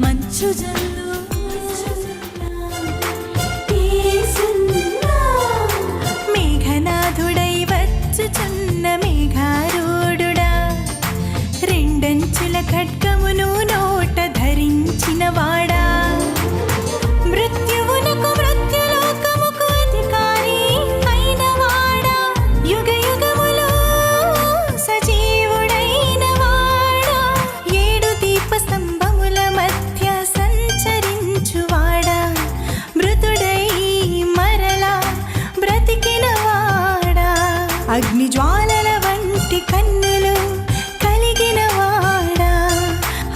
మంచు జల్లు మేఘనాథుడై వచ్చుచున్న మేఘారూఢుడా, రెండంచుల ఖడ్గమును నోట ధరించిన వాడా, మృత్యువునకు మృత్యులోకముకు అధికారి అయిన వాడా, యుగ యుగములో సజీవుడైన వాడా, ఏడు దీప స్తంభముల మధ్య సంచరించువాడా, మృతుడై మరలా బ్రతికిన వాడా, అగ్ని జ్వాలల వంటి కన్నులు కలిగిన వాడా,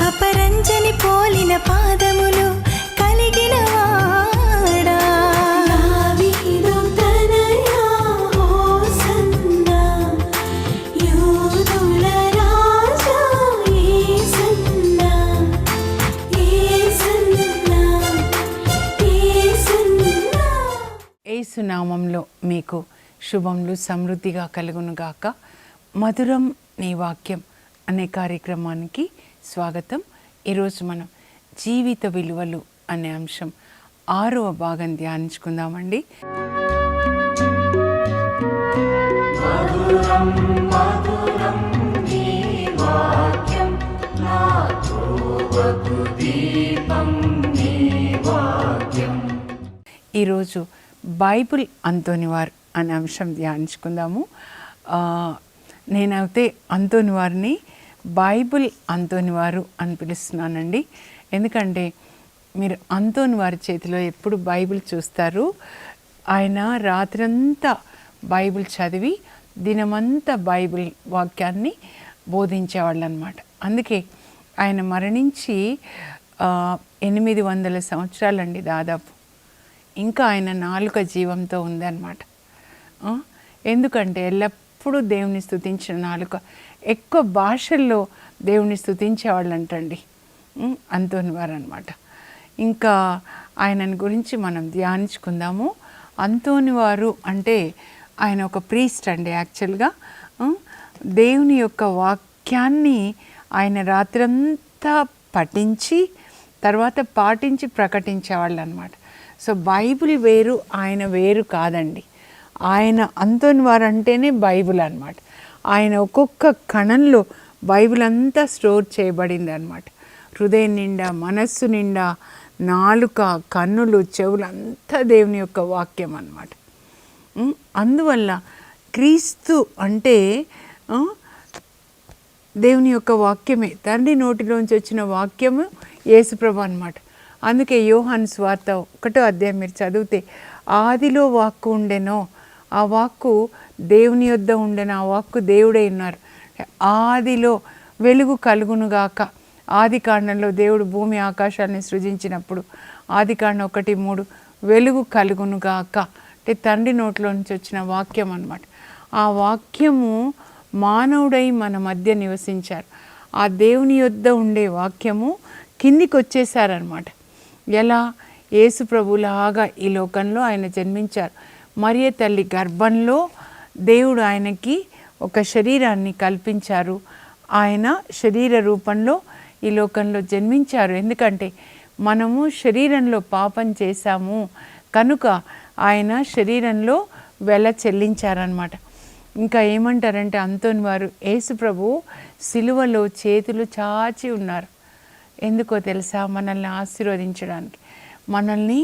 అపరంజని పోలిన పాదములు కలిగిన వాడా, దావీదు తనయా హోసన్నా, యూదుల రాజా యేసన్నా, యేసన్నా, యేసన్నా. యేసు నామంలో మీకు శుభములు సమృద్ధిగా కలుగునుగాక. మధురం నీ వాక్యం అనే కార్యక్రమానికి స్వాగతం. ఈరోజు మనం జీవిత విలువలు అనే అంశం 6వ భాగం ధ్యానించుకుందామండి. ఈరోజు బైబిల్ అంతోనివారు అనే అంశం ధ్యానించుకుందాము. నేనైతే అంతోనివారిని బైబిల్ అంతోనివారు అని పిలుస్తున్నానండి. ఎందుకంటే మీరు అంతోనివారి చేతిలో ఎప్పుడు బైబిల్ చూస్తారు. ఆయన రాత్రంతా బైబిల్ చదివి దినమంతా బైబిల్ వాక్యాన్ని బోధించేవాళ్ళు అన్నమాట. అందుకే ఆయన మరణించి 800 సంవత్సరాలండి దాదాపు. ఇంకా ఆయన నాలుక జీవంతో ఉందన్నమాట. ఎందుకంటే ఎల్లప్పుడూ దేవుని స్తుతించిన నాలుక, ఎక్కువ భాషల్లో దేవుని స్తుతించేవాళ్ళు అంటండి అంతోనివారు అనమాట. ఇంకా ఆయనని గురించి మనం ధ్యానించుకుందాము. అంతోనివారు అంటే ఆయన ఒక ప్రీస్ట్ అండి. యాక్చువల్గా దేవుని యొక్క వాక్యాన్ని ఆయన రాత్రంతా పఠించి తర్వాత పాటించి ప్రకటించేవాళ్ళు అనమాట. సో బైబిల్ వేరు, ఆయన వేరు కాదండి. ఆయన అంతోనివారు అంటేనే బైబిల్ అనమాట. ఆయన ఒక్కొక్క కణంలో బైబిల్ అంతా స్టోర్ చేయబడింది అనమాట. హృదయం నిండా, మనస్సు నిండా, నాలుక, కన్నులు, చెవులు అంతా దేవుని యొక్క వాక్యం అన్నమాట. అందువల్ల క్రీస్తు అంటే దేవుని యొక్క వాక్యమే. తండ్రి నోటిలోంచి వచ్చిన వాక్యము యేసుప్రభు అన్నమాట. అందుకే యోహాను సువార్త 1వ అధ్యాయం మీరు చదివితే, ఆదిలో వాక్కు ఉండెనో, ఆ వాక్కు దేవుని యొద్ద ఉండెను, ఆ వాక్కు దేవుడై ఉన్నారు. ఆదిలో వెలుగు కలుగునుగాక. ఆది కాండంలో దేవుడు భూమి ఆకాశాన్ని సృజించినప్పుడు ఆదికాండం 1:3 వెలుగు కలుగునుగాక అంటే తండ్రి నోట్లో నుంచి వచ్చిన వాక్యం అన్నమాట. ఆ వాక్యము మానవుడై మన మధ్య నివసించారు. ఆ దేవుని యొద్ద ఉండే వాక్యము కిందికి వచ్చేసారనమాట. ఎలా? యేసు ప్రభులాగా ఈ లోకంలో ఆయన జన్మించారు. మరియ తల్లి గర్భంలో దేవుడు ఆయనకి ఒక శరీరాన్ని కల్పించారు. ఆయన శరీర రూపంలో ఈ లోకంలో జన్మించారు. ఎందుకంటే మనము శరీరంలో పాపం చేశాము కనుక ఆయన శరీరంలో వెల చెల్లించారనమాట. ఇంకా ఏమంటారంటే అంతోనివారు, యేసు ప్రభు సిలువలో చేతులు చాచి ఉన్నారు. ఎందుకో తెలుసా? మనల్ని ఆశీర్వదించడానికి, మనల్ని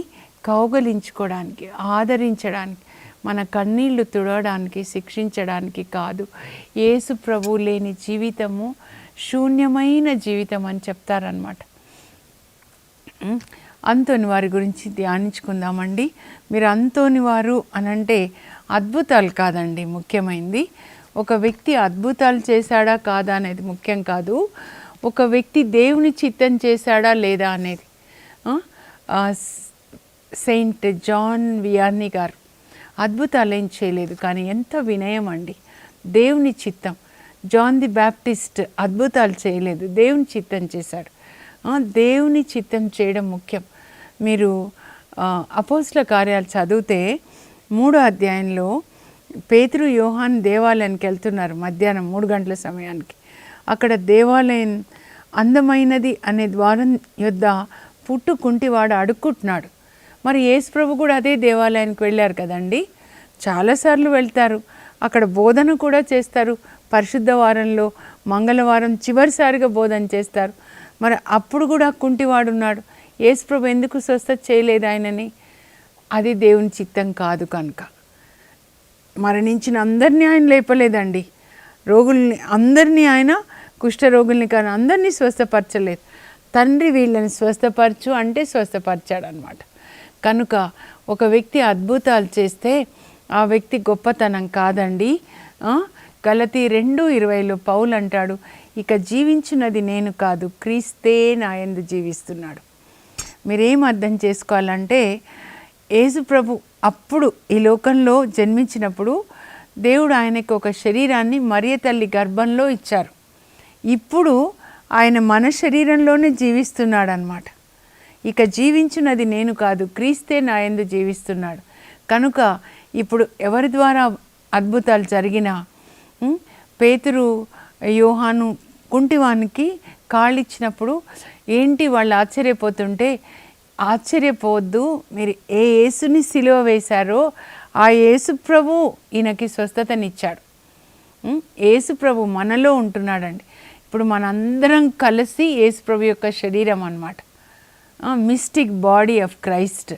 కౌగలించుకోవడానికి, ఆదరించడానికి, మన కన్నీళ్లు తుడవడానికి, శిక్షించడానికి కాదు. యేసు ప్రభు లేని జీవితము శూన్యమైన జీవితం అని చెప్తారనమాట. అంతోనివారి గురించి ధ్యానించుకుందామండి. మీరు అంతోనివారు అనంటే అద్భుతాలు కాదండి ముఖ్యమైనది. ఒక వ్యక్తి అద్భుతాలు చేశాడా కాదా అనేది ముఖ్యం కాదు. ఒక వ్యక్తి దేవుని చిత్తం చేశాడా లేదా అనేది. సెయింట్ జాన్ వియానీ గారు అద్భుతాలు ఏం చేయలేదు, కానీ ఎంత వినయం అండి. దేవుని చిత్తం. జాన్ ది బ్యాప్టిస్ట్ అద్భుతాలు చేయలేదు, దేవుని చిత్తం చేశాడు. దేవుని చిత్తం చేయడం ముఖ్యం. మీరు అపోస్తల కార్యాలు చదివితే 3వ అధ్యాయంలో పేతురు యోహాన్ దేవాలయానికి వెళ్తున్నారు మధ్యాహ్నం 3 గంటల సమయానికి. అక్కడ దేవాలయం అందమైనది అనే ద్వారం యొద్ద పుట్టుకుంటివాడు అడుక్కుంటున్నాడు. మరి యేసు ప్రభు కూడా అదే దేవాలయానికి వెళ్ళారు కదండి. చాలాసార్లు వెళ్తారు, అక్కడ బోధన కూడా చేస్తారు. పరిశుద్ధ వారంలో మంగళవారం చివరిసారిగా బోధన చేస్తారు. మరి అప్పుడు కూడా కుంటివాడు ఉన్నాడు. యేసు ప్రభు ఎందుకు స్వస్థత చేయలేదు ఆయనని? అది దేవుని చిత్తం కాదు కనుక. మరణించిన అందరినీ ఆయన లేపలేదండి. రోగుల్ని అందరినీ ఆయన, కుష్ఠరోగుల్ని కానీ అందరినీ స్వస్థపరచలేదు. తండ్రి వీళ్ళని స్వస్థపరచు అంటే స్వస్థపరిచాడు అనమాట. కనుక ఒక వ్యక్తి అద్భుతాలు చేస్తే ఆ వ్యక్తి గొప్పతనం కాదండి. గలతీ 2:20 పౌలు అంటాడు, ఇక జీవించున్నది నేను కాదు, క్రీస్తే నా యందు జీవిస్తున్నాడు. మీరేం అర్థం చేసుకోవాలంటే, యేసు ప్రభు అప్పుడు ఈ లోకంలో జన్మించినప్పుడు దేవుడు ఆయనకు ఒక శరీరాన్ని మరియ తల్లి గర్భంలో ఇచ్చారు. ఇప్పుడు ఆయన మన శరీరంలోనే జీవిస్తున్నాడు అన్నమాట. ఇక జీవించున్నది నేను కాదు, క్రీస్తే నా యందు జీవిస్తున్నాడు. కనుక ఇప్పుడు ఎవరి ద్వారా అద్భుతాలు జరిగినా, పేతురు యోహాను కుంటివానికి కాళ్ళు ఇచ్చినప్పుడు ఏంటి వాళ్ళు ఆశ్చర్యపోతుంటే, ఆశ్చర్యపోవద్దు, మీరు ఏ యేసుని సిలువ వేశారో ఆ యేసు ప్రభు ఈయనకి స్వస్థతనిచ్చాడు. యేసు ప్రభు మనలో ఉంటున్నాడండి. ఇప్పుడు మనందరం కలిసి యేసు ప్రభు యొక్క శరీరం అన్నమాట. Mystic body of Christ.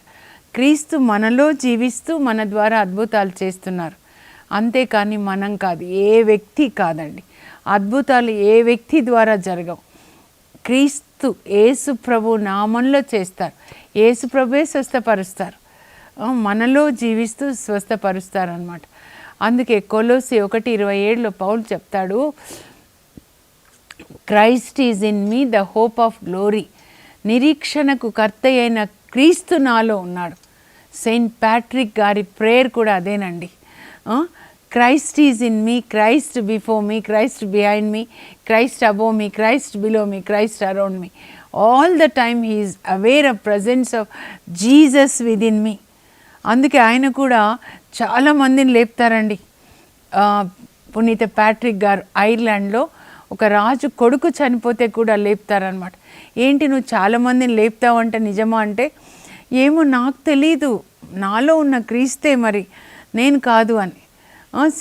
క్రీస్తు మనలో జీవిస్తూ మన ద్వారా అద్భుతాలు చేస్తున్నారు. అంతేకాని మనం కాదు, ఏ వ్యక్తి కాదండి. అద్భుతాలు ఏ వ్యక్తి ద్వారా జరగవు. క్రీస్తు యేసు ప్రభు నామంలో చేస్తారు. యేసు ప్రభువే స్వస్థపరుస్తారు, మనలో జీవిస్తూ స్వస్థపరుస్తారనమాట. అందుకే కొలోసి 1:27 పౌలు చెప్తాడు, Christ is in me the hope of glory. నిరీక్షణకు కర్త అయిన క్రీస్తు నాలో ఉన్నాడు. సెయింట్ ప్యాట్రిక్ గారి ప్రేయర్ కూడా అదేనండి. Christ is in me, Christ before me, Christ behind me, Christ above me, Christ below me, Christ around me. All the time he is aware of presence of Jesus with in me. అందుకే ఆయన కూడా చాలామందిని లేపుతారండి. పునీత Patrick గారు ఐర్లాండ్లో ఒక రాజు కొడుకు చనిపోతే కూడా లేపుతారనమాట. ఏంటి నువ్వు చాలామందిని లేపుతావంటే నిజమా అంటే, ఏమో నాకు తెలీదు, నాలో ఉన్న క్రీస్తే మరి, నేను కాదు అని.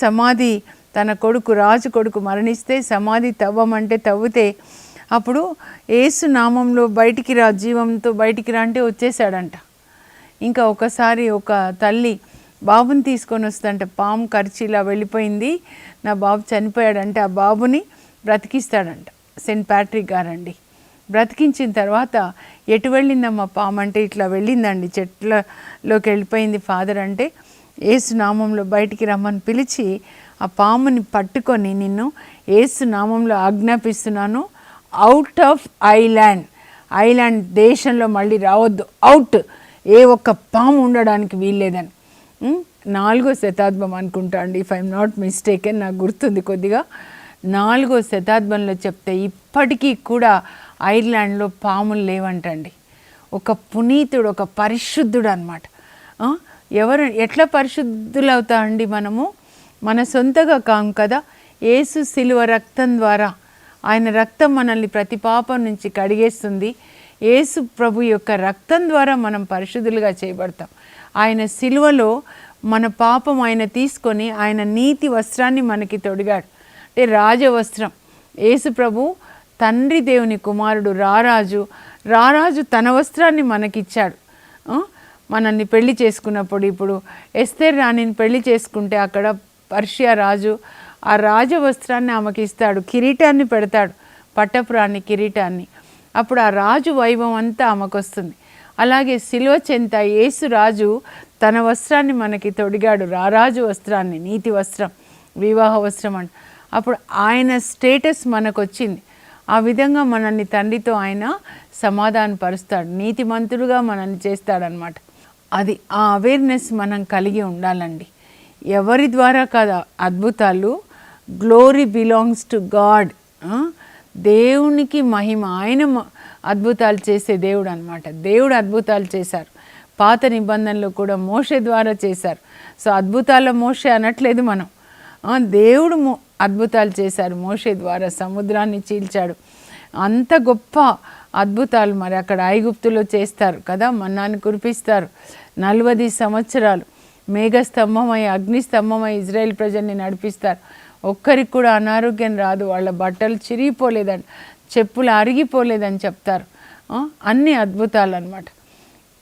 సమాధి తన కొడుకు, రాజు కొడుకు మరణిస్తే సమాధి తవ్వమంటే తవ్వితే అప్పుడు యేసు నామంలో బయటికి రా, జీవంతో బయటికి రా అంటే వచ్చేసాడంట. ఇంకా ఒకసారి ఒక తల్లి బాబుని తీసుకొని వస్తుందంట, పాము కరిచిలా వెళ్ళిపోయింది, నా బాబు చనిపోయాడంటే ఆ బాబుని బ్రతికిస్తాడంట సెయింట్ ప్యాట్రిక్ గారండి. బ్రతికించిన తర్వాత ఎటు వెళ్ళిందమ్మా పాము అంటే ఇట్లా వెళ్ళిందండి, చెట్లలోకి వెళ్ళిపోయింది ఫాదర్ అంటే, యేసు నామంలో బయటికి రమ్మని పిలిచి ఆ పాముని పట్టుకొని, నిన్ను యేసు నామంలో ఆజ్ఞాపిస్తున్నాను, అవుట్ ఆఫ్ ఐలాండ్ దేశంలో మళ్ళీ రావద్దు, అవుట్, ఏ ఒక్క పాము ఉండడానికి వీల్లేదని. 4వ శతాబ్దం అనుకుంటా అండి, ఇఫ్ ఐఎమ్ నాట్ మిస్టేకెన్, నాకు గుర్తుంది కొద్దిగా. 4వ శతాబ్దంలో చెప్తే ఇప్పటికీ కూడా ఐర్లాండ్లో పాములు లేవంటండి. ఒక పునీతుడు, ఒక పరిశుద్ధుడు అనమాట. ఎవరు ఎట్లా పరిశుద్ధులు అవుతామండి మనము? మన సొంతగా కాము కదా, యేసు శిలువ రక్తం ద్వారా, ఆయన రక్తం మనల్ని ప్రతి పాపం నుంచి కడిగేస్తుంది. యేసు ప్రభు యొక్క రక్తం ద్వారా మనం పరిశుద్ధులుగా చేయబడతాం. ఆయన శిలువలో మన పాపం ఆయన తీసుకొని ఆయన నీతి వస్త్రాన్ని మనకి తొడిగాడు. అంటే రాజవస్త్రం. యేసు ప్రభు తండ్రి దేవుని కుమారుడు, రారాజు తన వస్త్రాన్ని మనకిచ్చాడు. మనల్ని పెళ్లి చేసుకున్నప్పుడు, ఇప్పుడు ఎస్తేర్ రాణిని పెళ్లి చేసుకుంటే అక్కడ పర్షియా రాజు ఆ రాజవస్త్రాన్ని ఆమెకి ఇస్తాడు, కిరీటాన్ని పెడతాడు, పట్టపురాన్ని కిరీటాన్ని. అప్పుడు ఆ రాజు వైభవం అంతా ఆమెకు వస్తుంది. అలాగే శిలువ చెంత యేసు రాజు తన వస్త్రాన్ని మనకి తొడిగాడు, రారాజు వస్త్రాన్ని, నీతి వస్త్రం, వివాహ వస్త్రం అంట. అప్పుడు ఆయన స్టేటస్ మనకు వచ్చింది. ఆ విధంగా మనల్ని తండ్రితో ఆయన సమాధానపరుస్తాడు, నీతిమంతుడుగా మనల్ని చేస్తాడనమాట. అది ఆ అవేర్నెస్ మనం కలిగి ఉండాలండి. ఎవరి ద్వారా కాదు అద్భుతాలు, గ్లోరీ బిలాంగ్స్ టు గాడ్. దేవునికి మహిమ, ఆయన అద్భుతాలు చేసే దేవుడు అనమాట. దేవుడు అద్భుతాలు చేశారు. పాత నిబంధనలు కూడా మోషే ద్వారా చేశారు. సో అద్భుతాల మోషే అనట్లేదు మనం, దేవుడు అద్భుతాలు చేశారు. మోషే ద్వారా సముద్రాన్ని చీల్చాడు, అంత గొప్ప అద్భుతాలు మరి అక్కడ ఐగుప్తులో చేస్తారు కదా, మన్నాను కురిపిస్తారు. 40 సంవత్సరాలు మేఘస్తంభమై అగ్నిస్తంభమై ఇజ్రాయెల్ ప్రజల్ని నడిపిస్తారు. ఒక్కరికి కూడా అనారోగ్యం రాదు, వాళ్ళ బట్టలు చిరిగిపోలేదని, చెప్పులు అరిగిపోలేదని చెప్తారు. అన్ని అద్భుతాలు అన్నమాట.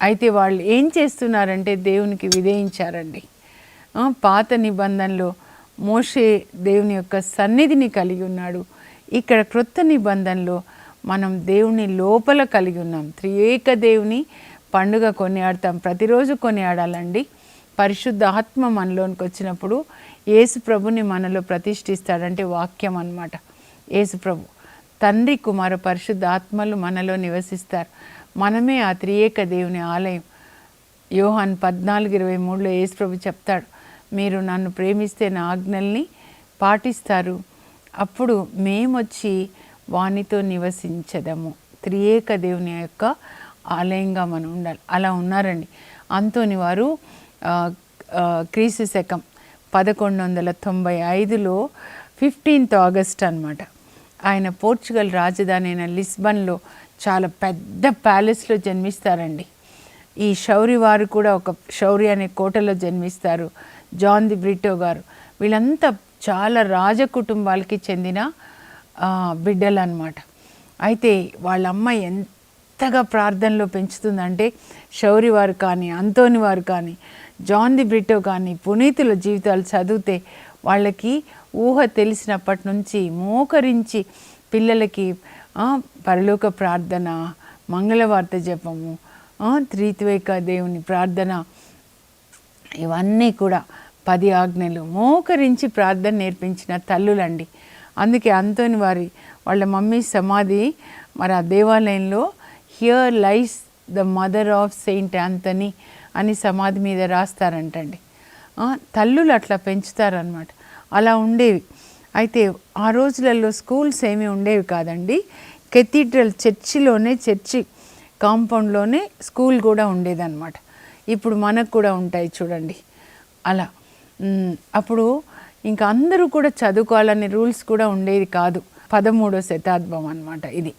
అయితే వాళ్ళు ఏం చేస్తున్నారంటే దేవునికి విధేయించారండి. పాత నిబంధనలో మోషే దేవుని యొక్క సన్నిధిని కలిగి ఉన్నాడు. ఇక్కడ క్రొత్త నిబంధనలో మనం దేవుని లోపల కలిగి ఉన్నాం. త్రియేక దేవుని పండుగ కొనియాడతాం, ప్రతిరోజు కొనియాడాలండి. పరిశుద్ధ ఆత్మ మనలోనికి వచ్చినప్పుడు యేసు ప్రభుని మనలో ప్రతిష్ఠిస్తాడంటే వాక్యం అన్నమాట. యేసు ప్రభు తండ్రి కుమార పరిశుద్ధ ఆత్మలు మనలో నివసిస్తారు. మనమే ఆ త్రియేక దేవుని ఆలయం. యోహాన్ 14:23లో యేసు ప్రభు చెప్తాడు, మీరు నన్ను ప్రేమిస్తే నా ఆజ్ఞల్ని పాటిస్తారు, అప్పుడు మేమొచ్చి వానితో నివసించదము. త్రియేక దేవుని యొక్క ఆలయంగా మనం ఉండాలి. అలా ఉన్నారండి. అంతోని వారు క్రీస్తు శకం 1195లో 15th ఆగస్ట్ అన్నమాట. ఆయన పోర్చుగల్ రాజధాని అయిన లిస్బన్లో చాలా పెద్ద ప్యాలెస్లో జన్మిస్తారండి. ఈ షౌరి వారు కూడా ఒక షౌరి అనే కోటలో జన్మిస్తారు. జాన్ ది బ్రిటో గారు, వీళ్ళంతా చాలా రాజ కుటుంబాలకి చెందిన బిడ్డలు అన్నమాట. అయితే వాళ్ళ అమ్మ ఎంతగా ప్రార్థనలో పెంచుతుందంటే షౌరి వారు కానీ, అంతోని వారు కానీ, జాన్ ది బ్రిటో కానీ పునీతుల జీవితాలు చదివితే వాళ్ళకి ఊహ తెలిసినప్పటి నుంచి మోకరించి పిల్లలకి పరలోక ప్రార్థన, మంగళవార్త జపము, త్రిత్వేక దేవుని ప్రార్థన, ఇవన్నీ కూడా 10 ఆజ్ఞలు మోకరించి ప్రార్థన నేర్పించిన తల్లులండి. అందుకే అంతోని వారి వాళ్ళ మమ్మీ సమాధి మరి ఆ దేవాలయంలో here lies the mother of Saint Anthony అని సమాధి మీద రాస్తారంటండి. తల్లులు అట్లా పెంచుతారనమాట. అలా ఉండేవి. అయితే ఆ రోజులలో స్కూల్స్ ఏమీ ఉండేవి కాదండి. కెథీడ్రల్ చర్చి కాంపౌండ్లోనే స్కూల్ కూడా ఉండేదన్నమాట. ఇప్పుడు మనకు కూడా ఉంటాయి చూడండి అలా. అప్పుడు ఇంకా అందరూ కూడా చదువుకోవాలనే రూల్స్ కూడా ఉండేది కాదు. 13వ శతాబ్దం అన్నమాట ఇది.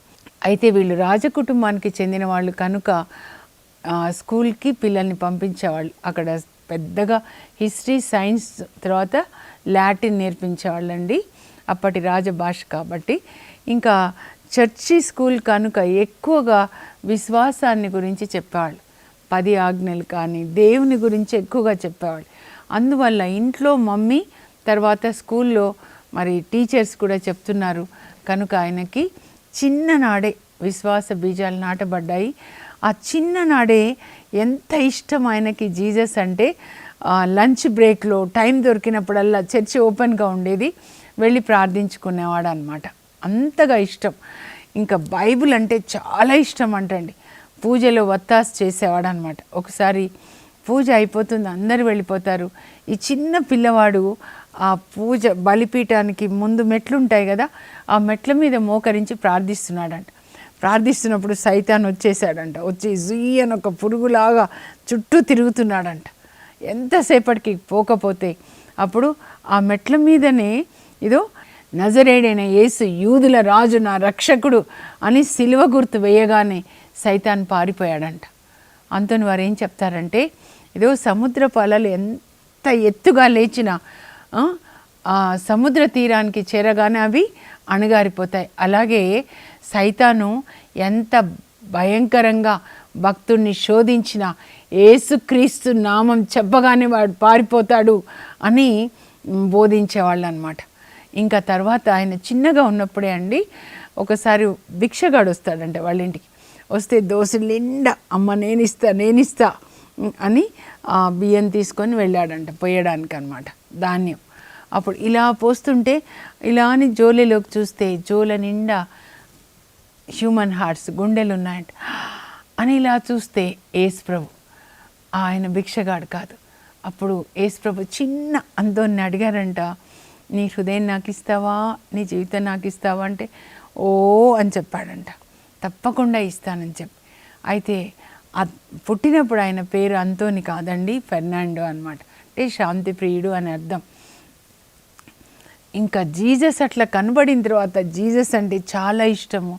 అయితే వీళ్ళు రాజకుటుంబానికి చెందిన వాళ్ళు కనుక స్కూల్కి పిల్లల్ని పంపించేవాళ్ళు. అక్కడ పెద్దగా హిస్టరీ, సైన్స్, తర్వాత లాటిన్ నేర్పించేవాళ్ళండి. అప్పటి రాజభాష కాబట్టి. ఇంకా చర్చి స్కూల్ కనుక ఎక్కువగా విశ్వాసాన్ని గురించి చెప్పేవాళ్ళు. 10 ఆజ్ఞలు కానీ దేవుని గురించి ఎక్కువగా చెప్పేవాళ్ళు. అందువల్ల ఇంట్లో మమ్మీ, తర్వాత స్కూల్లో మరి టీచర్స్ కూడా చెప్తున్నారు కనుక ఆయనకి చిన్ననాడే విశ్వాస బీజాలు నాటబడ్డాయి. ఆ చిన్ననాడే ఎంత ఇష్టం ఆయనకి జీసస్ అంటే లంచ్ బ్రేక్లో టైం దొరికినప్పుడల్లా చర్చి ఓపెన్గా ఉండేది, వెళ్ళి ప్రార్థించుకునేవాడు అనమాట. అంతగా ఇష్టం. ఇంకా బైబిల్ అంటే చాలా ఇష్టం అంటండి. పూజలో వత్తాసు చేసేవాడు అనమాట. ఒకసారి పూజ అయిపోతుంది, అందరు వెళ్ళిపోతారు. ఈ చిన్న పిల్లవాడు ఆ పూజ బలిపీఠానికి ముందు మెట్లు ఉంటాయి కదా, ఆ మెట్ల మీద మోకరించి ప్రార్థిస్తున్నాడంట. ప్రార్థిస్తున్నప్పుడు సైతాన్ వచ్చేసాడంట. వచ్చి జుయ్యని ఒక పురుగులాగా చుట్టూ తిరుగుతున్నాడంట. ఎంతసేపటికి పోకపోతే అప్పుడు ఆ మెట్ల మీదనే ఇదో నజరేడైన యేసు యూదుల రాజు, నా రక్షకుడు అని సిలువ గుర్తు వేయగానే సైతాన్ పారిపోయాడంట. అంతని వారు ఏం చెప్తారంటే, ఇదో సముద్రపు అలలు ఎంత ఎత్తుగా లేచినా ఆ సముద్ర తీరానికి చేరగానే అవి అణగారిపోతాయి. అలాగే సైతాను ఎంత భయంకరంగా భక్తుడిని శోధించిన యేసుక్రీస్తు నామం చెప్పగానే వాడు పారిపోతాడు అని బోధించేవాళ్ళు అనమాట. ఇంకా తర్వాత ఆయన చిన్నగా ఉన్నప్పుడే అండి ఒకసారి భిక్షగాడు వస్తాడంటే వాళ్ళ ఇంటికి. వస్తే దోశలు నిండా అమ్మ నేనిస్తా అని ఆ బియ్యం తీసుకొని వెళ్ళాడంట పోయడానికి అనమాట, ధాన్యం. అప్పుడు ఇలా పోస్తుంటే ఇలా అని జోలెలోకి చూస్తే జోల నిండా హ్యూమన్ హార్ట్స్, గుండెలు ఉన్నాయంట. అని ఇలా చూస్తే యేసుప్రభు, ఆయన భిక్షగాడు కాదు. అప్పుడు యేసుప్రభు చిన్న అంతోని అడిగారంట, నీ హృదయం నాకు ఇస్తావా, నీ జీవితం నాకు ఇస్తావా అంటే ఓ అని చెప్పాడంట. తప్పకుండా ఇస్తానని చెప్పి. అయితే పుట్టినప్పుడు ఆయన పేరు అంతోని కాదండి, ఫెర్నాండో అనమాట. అంటే శాంతి ప్రియుడు అని అర్థం. ఇంకా జీసస్ అట్లా కనబడిన తర్వాత జీసస్ అంటే చాలా ఇష్టము.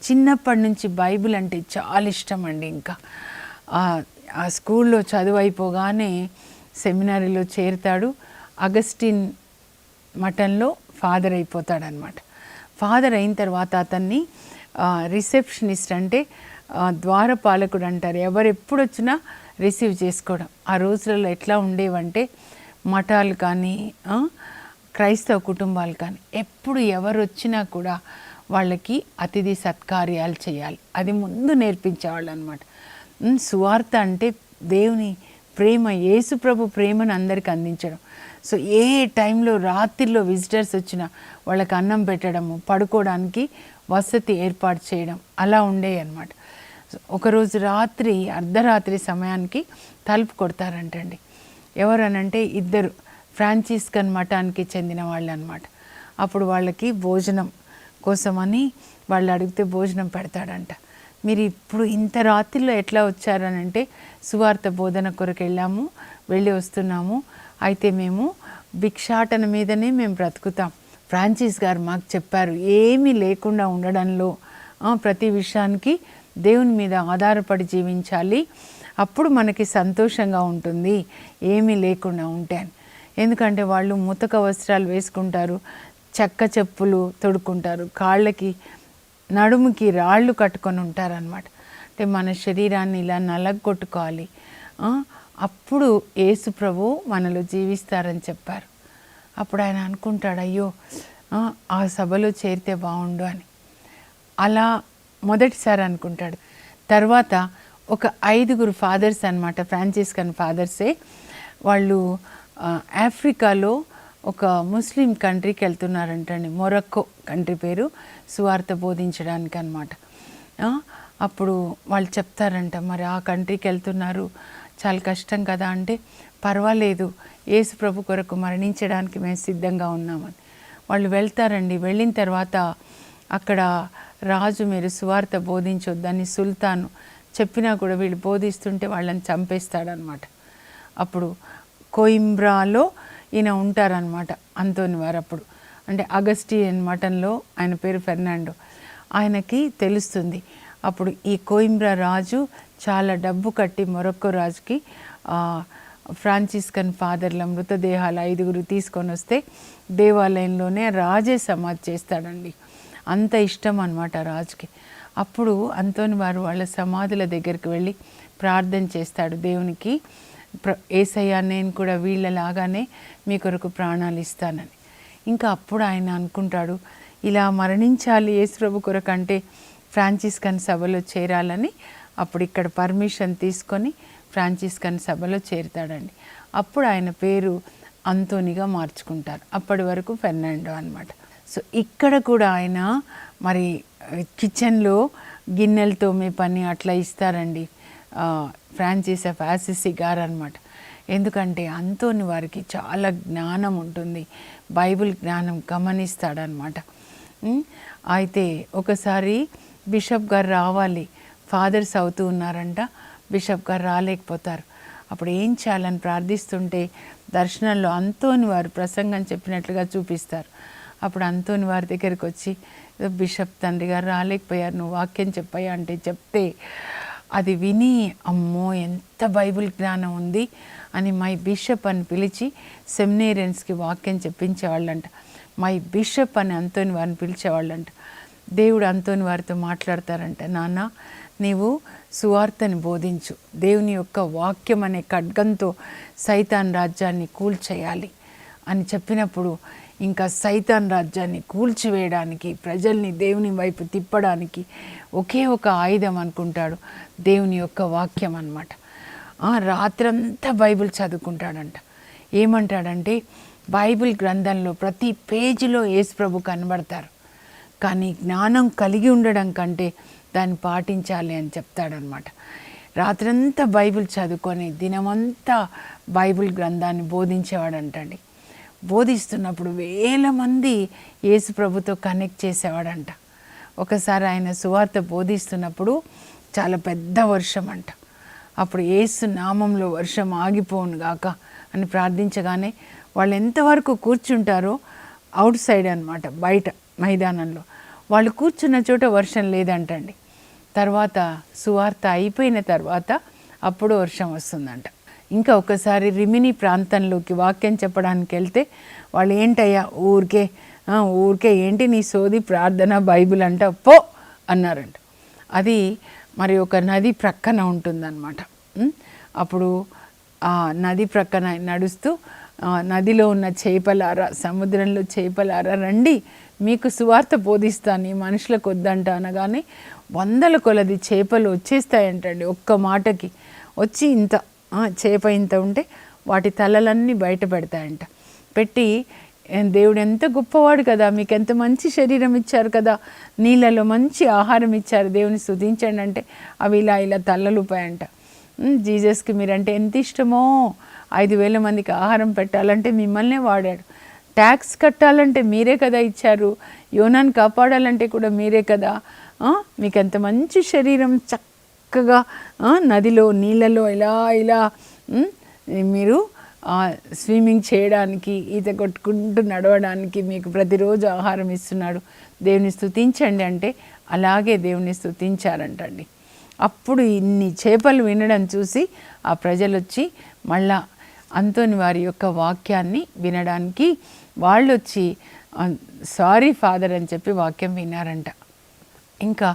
చిన్నప్పటి నుంచి బైబిల్ అంటే చాలా ఇష్టం అండి. ఇంకా ఆ స్కూల్లో చదువు అయిపోగానే సెమినారీలో చేరుతాడు. అగస్టిన్ మఠంలో ఫాదర్ అయిపోతాడనమాట. ఫాదర్ అయిన తర్వాత అతన్ని రిసెప్షనిస్ట్ అంటే ద్వారపాలకుడు అంటారు. ఎవరెప్పుడు వచ్చినా రిసీవ్ చేసుకోవడం. ఆ రోజులలో ఎట్లా ఉండేవంటే మఠాలు కానీ క్రైస్తవ కుటుంబాలు కానీ ఎప్పుడు ఎవరు వచ్చినా కూడా వాళ్ళకి అతిథి సత్కార్యాలు చేయాలి. అది ముందు నేర్పించేవాళ్ళు అనమాట. సువార్త అంటే దేవుని ప్రేమ, యేసు ప్రభు ప్రేమను అందరికి అందించడం. సో ఏ టైంలో రాత్రిలో విజిటర్స్ వచ్చినా వాళ్ళకి అన్నం పెట్టడము, పడుకోవడానికి వసతి ఏర్పాటు చేయడం అలా ఉండేవి అనమాట. ఒకరోజు రాత్రి అర్ధరాత్రి సమయానికి తలుపు కొడతారంటండి. ఎవరనంటే ఇద్దరు ఫ్రాన్సిస్కన్ మఠానికి చెందిన వాళ్ళు అనమాట. అప్పుడు వాళ్ళకి భోజనం కోసమని వాళ్ళు అడిగితే భోజనం పెడతాడంట. మీరు ఇప్పుడు ఇంత రాత్రిలో ఎట్లా వచ్చారనంటే సువార్త బోధన కొరకు వెళ్ళి వస్తున్నాము. అయితే మేము భిక్షాటన మీదనే మేము బ్రతుకుతాం. ఫ్రాన్సిస్ గారు మాకు చెప్పారు ఏమీ లేకుండా ఉండడంలో ప్రతి విషయానికి దేవుని మీద ఆధారపడి జీవించాలి, అప్పుడు మనకి సంతోషంగా ఉంటుంది ఏమీ లేకుండా ఉంటే అని. ఎందుకంటే వాళ్ళు ముతక వస్త్రాలు వేసుకుంటారు, చెక్క చెప్పులు తొడుక్కుంటారు, కాళ్ళకి నడుముకి రాళ్ళు కట్టుకొని ఉంటారనమాట. అంటే మన శరీరాన్ని ఇలా నలగొట్టుకోవాలి, అప్పుడు యేసు ప్రభు మనలో జీవిస్తారని చెప్పారు. అప్పుడు ఆయన అనుకుంటాడు, అయ్యో ఆ సభలో చేరితే బాగుండు అని. అలా మొదటిసారి అనుకుంటాడు. తర్వాత ఒక 5 ఫాదర్స్ అనమాట, ఫ్రాన్సిస్కన్ ఫాదర్సే. వాళ్ళు ఆఫ్రికాలో ఒక ముస్లిం కంట్రీకి వెళ్తున్నారంటండి. మొరక్కో కంట్రీ పేరు, సువార్త బోధించడానికి అనమాట. అప్పుడు వాళ్ళు చెప్తారంట, మరి ఆ కంట్రీకి వెళ్తున్నారు, చాలా కష్టం కదా అంటే, పర్వాలేదు యేసు ప్రభు కొరకు మరణించడానికి మేము సిద్ధంగా ఉన్నామని. వాళ్ళు వెళ్తారండి. వెళ్ళిన తర్వాత అక్కడ రాజు మీరు సువార్త బోధించొద్దని సుల్తాను చెప్పినా కూడా వీళ్ళు బోధిస్తుంటే వాళ్ళని చంపేస్తాడనమాట. అప్పుడు కోయింబ్రాలో ఈయన ఉంటారనమాట, అంతోని వారు. అప్పుడు అంటే అగస్టియన్ మఠంలో ఆయన పేరు ఫెర్నాండో. ఆయనకి తెలుస్తుంది. అప్పుడు ఈ కోయింబ్రా రాజు చాలా డబ్బు కట్టి మొరక్కో రాజుకి ఫ్రాన్సిస్కన్ ఫాదర్ల మృతదేహాలు 5 తీసుకొని వస్తే దేవాలయంలోనే రాజే సమాధి చేస్తాడండి. అంత ఇష్టం అనమాట రాజుకి. అప్పుడు అంతోని వారు వాళ్ళ సమాధుల దగ్గరికి వెళ్ళి ప్రార్థన చేస్తాడు దేవునికి, యేసయ్య నేను కూడా వీళ్ళలాగానే మీ కొరకు ప్రాణాలు ఇస్తానని. ఇంకా అప్పుడు ఆయన అనుకుంటాడు, ఇలా మరణించాలి యేసు ప్రభు కొరకు అంటే ఫ్రాన్సిస్కన్ సభలో చేరాలని. అప్పుడు ఇక్కడ పర్మిషన్ తీసుకొని ఫ్రాన్సిస్కన్ సభలో చేరుతాడండి. అప్పుడు ఆయన పేరు అంతోనిగా మార్చుకుంటారు. అప్పటి వరకు ఫెర్నాండో అనమాట. సో ఇక్కడ కూడా ఆయన మరి కిచెన్లో గిన్నెలతో మీ పని అట్లా ఇస్తారండి ఫ్రాన్సిస్ ఆఫ్ అసిసి గారు అనమాట. ఎందుకంటే అంతోని వారికి చాలా జ్ఞానం ఉంటుంది, బైబిల్ జ్ఞానం గమనిస్తాడనమాట. అయితే ఒకసారి బిషప్ గారు రావాలి, ఫాదర్స్ అవుతూ ఉన్నారంట, బిషప్ గారు రాలేకపోతారు. అప్పుడు ఏం చేయాలని ప్రార్థిస్తుంటే దర్శనంలో అంతోని వారు ప్రసంగం చెప్పినట్లుగా చూపిస్తారు. అప్పుడు అంతోని వారి దగ్గరికి వచ్చి, బిషప్ తండ్రి గారు రాలేకపోయారు, నువ్వు వాక్యం చెప్పాయా అంటే చెప్తే అది విని అమ్మో ఎంత బైబిల్ జ్ఞానం ఉంది అని మై బిషప్ అని పిలిచి సెమినేరియన్స్కి వాక్యం చెప్పించేవాళ్ళంట. మై బిషప్ అని అంతోని వారిని పిలిచేవాళ్ళంట. దేవుడు అంతోని వారితో మాట్లాడతారంట, నాన్న నీవు సువార్తని బోధించు, దేవుని యొక్క వాక్యం అనే ఖడ్గంతో సైతాన్ రాజ్యాన్ని కూల్చేయాలి అని చెప్పినప్పుడు ఇంకా సైతాన్ రాజ్యాన్ని కూల్చివేయడానికి, ప్రజల్ని దేవుని వైపు తిప్పడానికి ఒకే ఒక ఆయుధం అనుకుంటాడు, దేవుని యొక్క వాక్యం అన్నమాట. రాత్రంతా బైబిల్ చదువుకుంటాడంట. ఏమంటాడంటే బైబిల్ గ్రంథంలో ప్రతి పేజీలో యేసు ప్రభు కనబడతారు, కానీ జ్ఞానం కలిగి ఉండడం కంటే దాన్ని పాటించాలి అని చెప్తాడనమాట. రాత్రంతా బైబిల్ చదువుకొని దినమంతా బైబిల్ గ్రంథాన్ని బోధించేవాడంటండి. బోధిస్తున్నప్పుడు వేల మంది యేసు ప్రభుతో కనెక్ట్ చేసేవాడంట. ఒకసారి ఆయన సువార్త బోధిస్తున్నప్పుడు చాలా పెద్ద వర్షం అంట. అప్పుడు యేసు నామంలో వర్షం ఆగిపోను గాక అని ప్రార్థించగానే వాళ్ళు ఎంతవరకు కూర్చుంటారో అవుట్ సైడ్ అనమాట, బయట మైదానంలో. వాళ్ళు కూర్చున్న చోట వర్షం లేదంటండి. తర్వాత సువార్త అయిపోయిన తర్వాత అప్పుడు వర్షం వస్తుందంట. ఇంకా ఒకసారి రిమిని ప్రాంతంలోకి వాక్యం చెప్పడానికి వెళ్తే వాళ్ళు ఏంటయ్యా ఊరికే ఏంటి నీ సోది ప్రార్థన బైబిల్ అంట పో అన్నారంట. అది మరి ఒక నది ప్రక్కన ఉంటుందన్నమాట. అప్పుడు ఆ నది ప్రక్కన నడుస్తూ నదిలో ఉన్న చేపలారా, సముద్రంలో చేపలారా రండి, మీకు సువార్త బోధిస్తాను, ఈ మనుషులకు వద్దంట అనగానే 100 కొలది చేపలు వచ్చేస్తాయంటండి. ఒక్క మాటకి వచ్చి ఇంత చేప ఇంత ఉంటే వాటి తలలన్నీ బయట పెడతాయంట. పెట్టి దేవుడు ఎంత గొప్పవాడు కదా, మీకు ఎంత మంచి శరీరం ఇచ్చారు కదా, నీళ్ళలో మంచి ఆహారం ఇచ్చారు, దేవుని స్తుతించండి అంటే అవి ఇలా తలలుపాయంట. జీసస్కి మీరంటే ఎంత ఇష్టమో, 5,000 మందికి ఆహారం పెట్టాలంటే మిమ్మల్నే వాడాడు, ట్యాక్స్ కట్టాలంటే మీరే కదా ఇచ్చారు, యోనాను కాపాడాలంటే కూడా మీరే కదా, మీకు ఎంత మంచి శరీరం, చక్కగా నదిలో నీళ్ళలో ఇలా మీరు స్విమ్మింగ్ చేయడానికి, ఈత కొట్టుకుంటూ నడవడానికి మీకు ప్రతిరోజు ఆహారం ఇస్తున్నాడు, దేవుని స్తుతించండి అంటే అలాగే దేవుని స్తుతించారంటండి. అప్పుడు ఇన్ని చేపలు వినడం చూసి ఆ ప్రజలు వచ్చి మళ్ళా అంతోని వారి యొక్క వాక్యాన్ని వినడానికి వాళ్ళు వచ్చి సారీ ఫాదర్ అని చెప్పి వాక్యం విన్నారంట. ఇంకా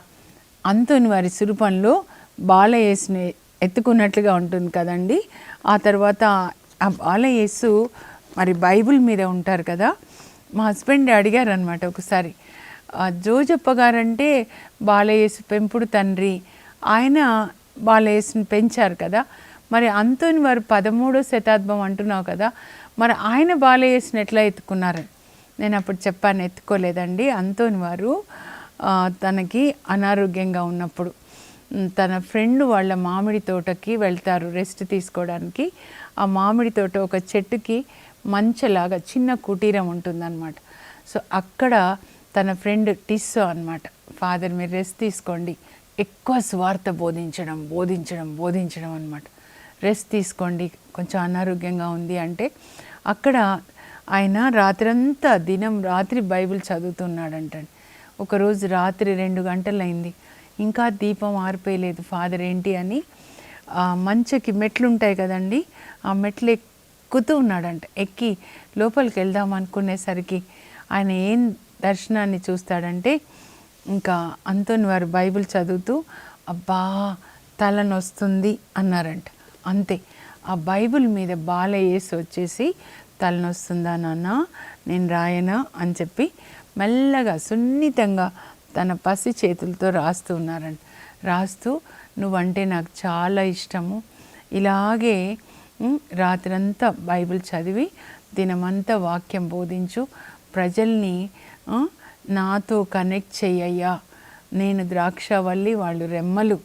అంతోని వారి సురుపంలో బాలయేసుని ఎత్తుకున్నట్లుగా ఉంటుంది కదండి. ఆ తర్వాత ఆ బాలయేసు మరి బైబిల్ మీద ఉంటారు కదా. మా హస్బెండ్ అడిగారు అనమాట ఒకసారి, జోజప్ప గారంటే బాలయేసు పెంపుడు తండ్రి, ఆయన బాలయేసుని పెంచారు కదా, మరి అంతోని వారు 13వ శతాబ్దం అంటున్నావు కదా, మరి ఆయన బాలయేసుని ఎట్లా ఎత్తుకున్నారు? నేను అప్పుడు చెప్పాను, ఎత్తుకోలేదండి. అంతోని వారు తనకి అనారోగ్యంగా ఉన్నప్పుడు తన ఫ్రెండ్ వాళ్ళ మామిడి తోటకి వెళ్తారు రెస్ట్ తీసుకోవడానికి. ఆ మామిడి తోట ఒక చెట్టుకి మంచలాగా చిన్న కుటీరం ఉంటుందన్నమాట. సో అక్కడ తన ఫ్రెండ్ టిస్సో అనమాట, ఫాదర్ మీరు రెస్ట్ తీసుకోండి, ఎక్కువ స్వార్థ బోధించడం అనమాట, రెస్ట్ తీసుకోండి, కొంచెం అనారోగ్యంగా ఉంది అంటే అక్కడ ఆయన రాత్రంతా రాత్రి బైబిల్ చదువుతున్నాడంటండి. ఒకరోజు రాత్రి 2 గంటలైంది, ఇంకా దీపం ఆరిపోయలేదు. ఫాదర్ ఏంటి అని మంచకి మెట్లు ఉంటాయి కదండి, ఆ మెట్లు ఎక్కుతూ ఉన్నాడంట. ఎక్కి లోపలికి వెళ్దాం అనుకునేసరికి ఆయన ఏం దర్శనాన్ని చూస్తాడంటే, ఇంకా అంతోని వారు బైబిల్ చదువుతూ అబ్బా తలనొస్తుంది అన్నారంట. అంతే, ఆ బైబిల్ మీద బాలయేసు వచ్చేసి తలనొస్తుందా నాన్న, నేను రాయనా అని చెప్పి మెల్లగా సున్నితంగా తన పసి చేతులతో రాస్తూ ఉన్నారంట. రాస్తూ నువ్వంటే నాకు చాలా ఇష్టము, ఇలాగే రాత్రంతా బైబిల్ చదివి దినమంతా వాక్యం బోధించు, ప్రజల్ని నాతో కనెక్ట్ చెయ్యయ్యా, నేను ద్రాక్షవల్లి వాళ్ళు రెమ్మలు,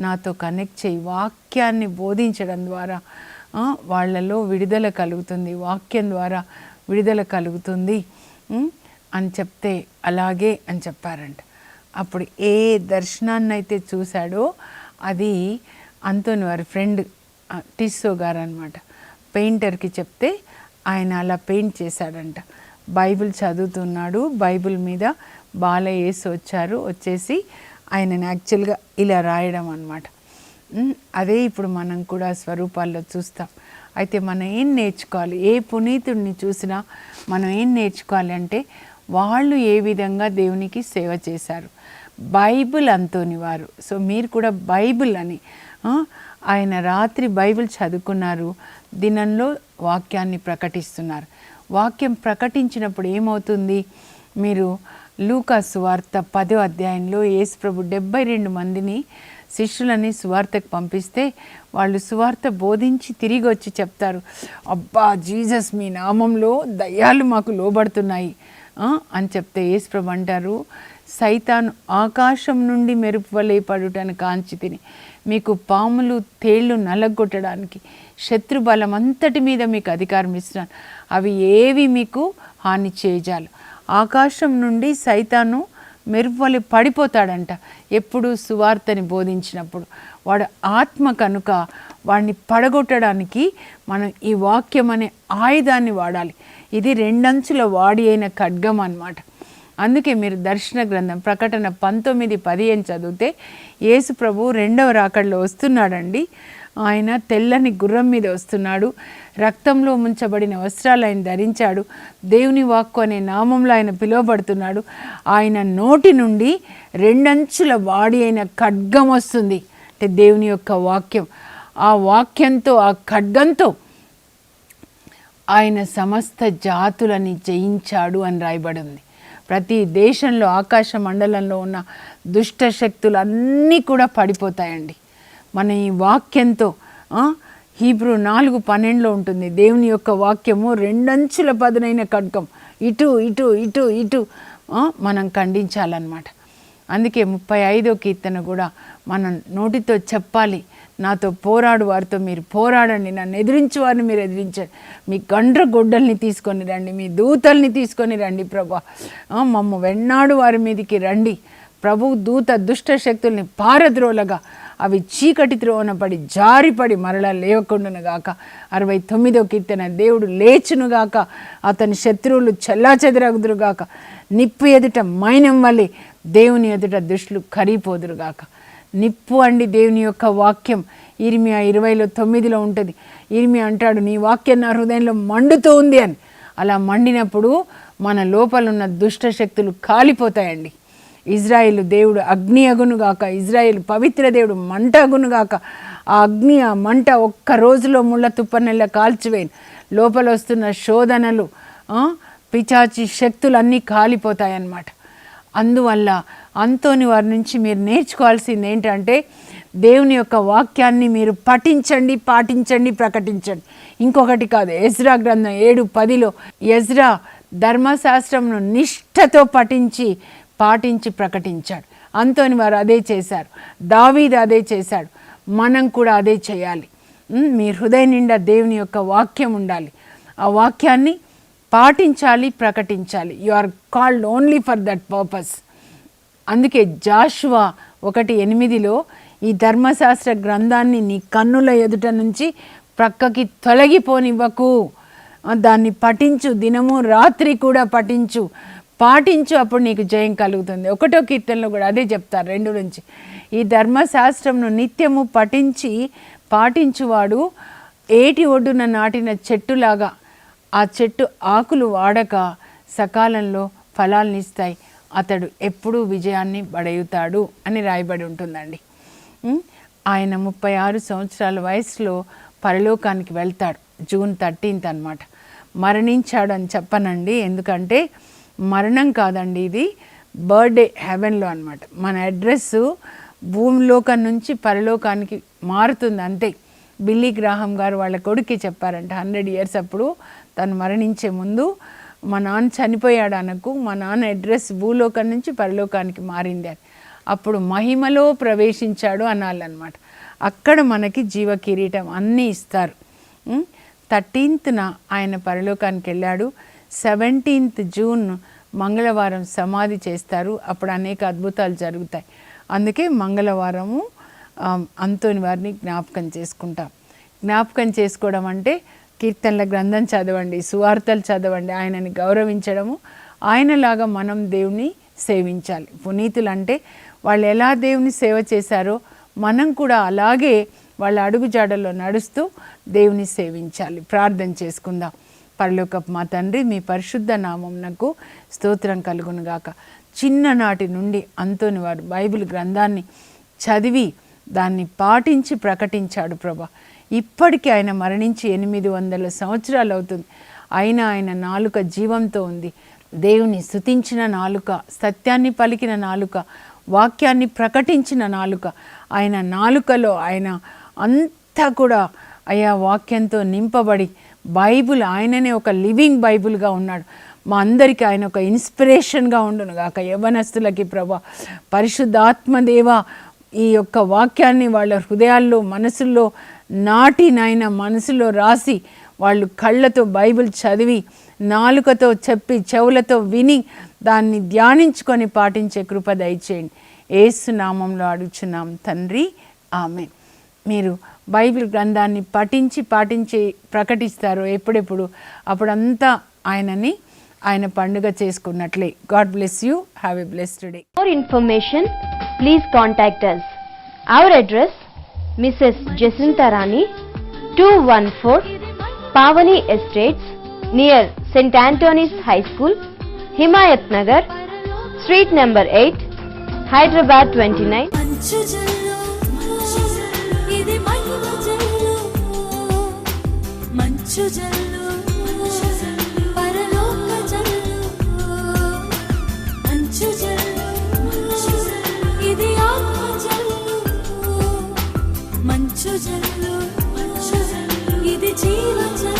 నాతో కనెక్ట్ చేయి, వాక్యాన్ని బోధించడం ద్వారా వాళ్ళలో విడుదల కలుగుతుంది, వాక్యం ద్వారా విడుదల కలుగుతుంది అని చెప్తే అలాగే అని చెప్పారంట. అప్పుడు ఏ దర్శనాన్ని అయితే చూశాడో అది అంతోని వారి ఫ్రెండ్ టిస్సో గారు అనమాట, పెయింటర్కి చెప్తే ఆయన అలా పెయింట్ చేశాడంట. బైబిల్ చదువుతున్నాడు, బైబిల్ మీద బాలయేసు వచ్చేసి ఆయనని యాక్చువల్గా ఇలా రాయడం అనమాట. అదే ఇప్పుడు మనం కూడా స్వరూపాల్లో చూస్తాం. అయితే మనం ఏం నేర్చుకోవాలి, ఏ పునీతుడిని చూసినా మనం ఏం నేర్చుకోవాలి అంటే వాళ్ళు ఏ విధంగా దేవునికి సేవ చేశారు, బైబిల్ అంతోని వారు. సో మీరు కూడా బైబిల్ అని ఆయన రాత్రి బైబిల్ చదువుకున్నారు, దినంలో వాక్యాన్ని ప్రకటిస్తున్నారు. వాక్యం ప్రకటించినప్పుడు ఏమవుతుంది, మీరు లూకా సువార్త 10వ అధ్యాయంలో యేసుప్రభు 72 మందిని శిష్యులని సువార్తకు పంపిస్తే వాళ్ళు సువార్త బోధించి తిరిగి వచ్చి చెప్తారు, అబ్బా జీసస్ మీ నామంలో దయ్యాలు మాకు లోబడుతున్నాయి అని చెప్తే యేసుప్రభు అంటారు, సైతాను ఆకాశం నుండి మెరుపు వలె పడుటను కాంచి తిని మీకు పాములు తేళ్లు నలగొట్టడానికి శత్రుబలం అంతటి మీద మీకు అధికారం ఇస్తున్నాను, అవి ఏవి మీకు హాని చేయజాలు. ఆకాశం నుండి సైతాను మెరుపు వలె పడిపోతాడంట ఎప్పుడు సువార్తని బోధించినప్పుడు. వాడు ఆత్మ కనుక వాడిని పడగొట్టడానికి మనం ఈ వాక్యం అనే ఆయుధాన్ని వాడాలి. ఇది రెండంచుల వాడి అయిన ఖడ్గం అన్నమాట. అందుకే మీరు దర్శన గ్రంథం ప్రకటన 19:15 చదివితే యేసు ప్రభు రెండవ రాకడలో వస్తున్నాడండి. ఆయన తెల్లని గుర్రం మీద వస్తున్నాడు. రక్తంలో ముంచబడిన వస్త్రాలు ఆయన ధరించాడు. దేవుని వాక్కు అనే నామంలో ఆయన పిలువబడుతున్నాడు. ఆయన నోటి నుండి రెండంచుల వాడి అయిన ఖడ్గం వస్తుంది. అంటే దేవుని యొక్క వాక్యం. ఆ వాక్యంతో, ఆ ఖడ్గంతో ఆయన సమస్త జాతులని జయించాడు అని రాయబడి ఉంది. ప్రతి దేశంలో ఆకాశ మండలంలో ఉన్న దుష్ట శక్తులు అన్నీ కూడా పడిపోతాయండి మన ఈ వాక్యంతో. హీబ్రూ 4:12 ఉంటుంది, దేవుని యొక్క వాక్యము రెండంచుల పదునైన ఖడ్గం, ఇటు ఇటు ఇటు ఇటు మనం ఖండించాలన్నమాట. అందుకే 35వ కీర్తన కూడా మనం నోటితో చెప్పాలి, నాతో పోరాడు వారితో మీరు పోరాడండి, నన్ను ఎదిరించే వారిని మీరు ఎదిరించండి, మీ గొడ్డల్ని తీసుకొని రండి, మీ దూతల్ని తీసుకొని రండి ప్రభా, మమ్మ వెన్నాడు వారి మీదకి రండి. ప్రభు దూత దుష్ట శక్తుల్ని పారద్రోలగా అవి చీకటి త్రోవన పడి జారిపడి మరలా లేవకుండునుగాక. 69వ కీర్తన, దేవుడు లేచునుగాక, అతని శత్రువులు చెల్లాచెదరగుదురుగాక, నిప్పు ఎదుట మైనం వలె దేవుని ఎదుట దుష్టులు కరిగిపోదురుగాక. నిప్పు అండి దేవుని యొక్క వాక్యం. ఇర్మియా 20:9 ఉంటుంది. ఇర్మియా అంటాడు, నీ వాక్యం నా హృదయంలో మండుతూ ఉంది అని. అలా మండినప్పుడు మన లోపల ఉన్న దుష్ట శక్తులు కాలిపోతాయండి. ఇజ్రాయేలు దేవుడు అగ్ని అగునుగాక, ఇజ్రాయేలు పవిత్ర దేవుడు మంట అగునుగాక. ఆ అగ్ని, ఆ మంట ఒక్క రోజులో ముళ్ళ తుప్పనెల్ల కాల్చివేయను. లోపల వస్తున్న శోధనలు, పిచాచి శక్తులు అన్నీ కాలిపోతాయన్నమాట. అందువల్ల అంతోని వారి నుంచి మీరు నేర్చుకోవాల్సింది ఏంటంటే, దేవుని యొక్క వాక్యాన్ని మీరు పఠించండి, పాటించండి, ప్రకటించండి. ఇంకొకటి కాదు. ఎజ్రా గ్రంథం 7:10 ఎజ్రా ధర్మశాస్త్రంను నిష్ఠతో పాటించి ప్రకటించాడు. అంతోని వారు అదే చేశారు, దావీదు అదే చేశాడు. మనం కూడా అదే చేయాలి. మీ హృదయం నిండా దేవుని యొక్క వాక్యం ఉండాలి. ఆ వాక్యాన్ని పాటించాలి, ప్రకటించాలి. You are called only for that purpose. అందుకే జాషువా 1:8 ఈ ధర్మశాస్త్ర గ్రంథాన్ని నీ కన్నుల ఎదుట నుంచి ప్రక్కకి తొలగిపోనివ్వకు, దాన్ని పఠించు, దినము రాత్రి కూడా పాటించు, అప్పుడు నీకు జయం కలుగుతుంది. 1వ కీర్తనలో కూడా అదే చెప్తారు 2 నుంచి. ఈ ధర్మశాస్త్రంను నిత్యము పాటించువాడు ఏటి ఒడ్డున నాటిన చెట్టులాగా, ఆ చెట్టు ఆకులు వాడక సకాలంలో ఫలాలనిస్తాయి, అతడు ఎప్పుడూ విజయాన్ని పడయుతాడు అని రాయబడి ఉంటుందండి. ఆయన 36 సంవత్సరాల వయసులో పరలోకానికి వెళ్తాడు. జూన్ 13 అన్నమాట. మరణించాడు అని చెప్పనండి, ఎందుకంటే మరణం కాదండి, ఇది బర్త్డే హెవెన్లో అనమాట. మన అడ్రస్ భూమిలోకం నుంచి పరలోకానికి మారుతుంది అంతే. బిల్లీ గ్రాహం గారు వాళ్ళ కొడుక్కి చెప్పారంట 100 years అప్పుడు, తను మరణించే ముందు, మా నాన్న చనిపోయాడు అనకు, మా నాన్న అడ్రస్ భూలోకం నుంచి పరలోకానికి మారింది అని. అప్పుడు మహిమలో ప్రవేశించాడు అనాలన్నమాట. అక్కడ మనకి జీవ కిరీటం అన్నీ ఇస్తారు. 13th ఆయన పరలోకానికి వెళ్ళాడు. 17th జూన్ మంగళవారం సమాధి చేస్తారు. అప్పుడు అనేక అద్భుతాలు జరుగుతాయి. అందుకే మంగళవారము అంతోని వారిని జ్ఞాపకం చేసుకుంటాం. జ్ఞాపకం చేసుకోవడం అంటే కీర్తనల గ్రంథం చదవండి, సువార్తలు చదవండి, ఆయనని గౌరవించడము, ఆయనలాగా మనం దేవుని సేవించాలి. పునీతులు అంటే వాళ్ళు ఎలా దేవుని సేవ చేశారో మనం కూడా అలాగే వాళ్ళ అడుగుజాడల్లో నడుస్తూ దేవుని సేవించాలి. ప్రార్థన చేసుకుందాం. పరలోకపు మా తండ్రి, మీ పరిశుద్ధ నామమునకు స్తోత్రం కలుగునుగాక. చిన్ననాటి నుండి అంతోని వారు బైబిల్ గ్రంథాన్ని చదివి దాన్ని పాటించి ప్రకటించాడు ప్రభా. ఇప్పటికీ ఆయన మరణించి 800 సంవత్సరాలు అవుతుంది. అయినా ఆయన నాలుక జీవంతో ఉంది. దేవుని స్తుతించిన నాలుక, సత్యాన్ని పలికిన నాలుక, వాక్యాన్ని ప్రకటించిన నాలుక. ఆయన నాలుకలో ఆయన అంతా కూడా అయా వాక్యంతో నింపబడి బైబుల్ ఆయననే ఒక లివింగ్ బైబుల్గా ఉన్నాడు. మా అందరికీ ఆయన ఒక ఇన్స్పిరేషన్గా ఉండును గాక. యవ్వనస్తులకి ప్రభా, పరిశుద్ధాత్మదేవ ఈ యొక్క వాక్యాన్ని వాళ్ళ హృదయాల్లో, మనసుల్లో నాటి నాయన మనసులో రాసి, వాళ్ళు కళ్ళతో బైబిల్ చదివి, నాలుకతో చెప్పి, చెవులతో విని, దాన్ని ధ్యానించుకొని పాటించే కృప దయచేయండి. యేసు నామంలో అడుగుచున్నాం తండ్రి, ఆమేన్. మీరు బైబిల్ గ్రంథాన్ని పాటించి ప్రకటిస్తారో ఎప్పుడెప్పుడు అప్పుడంతా ఆయన పండుగ చేసుకున్నట్లే. God bless you. Have a blessed day. For information, please contact us. Our address, Mrs. Jacinta Rani, 214 Pavani Estates, near St. Anthony's High School, Himayat Nagar, Street number 8, Hyderabad 29. మంచు జల్లు ఇది మహిమ జల్లు మంచు జల్లు పరలోక జల్లు మంచు జల్లు ఇది ఆత్మ జల్లు మంచు జల్లు ఇది జీవ జల్లు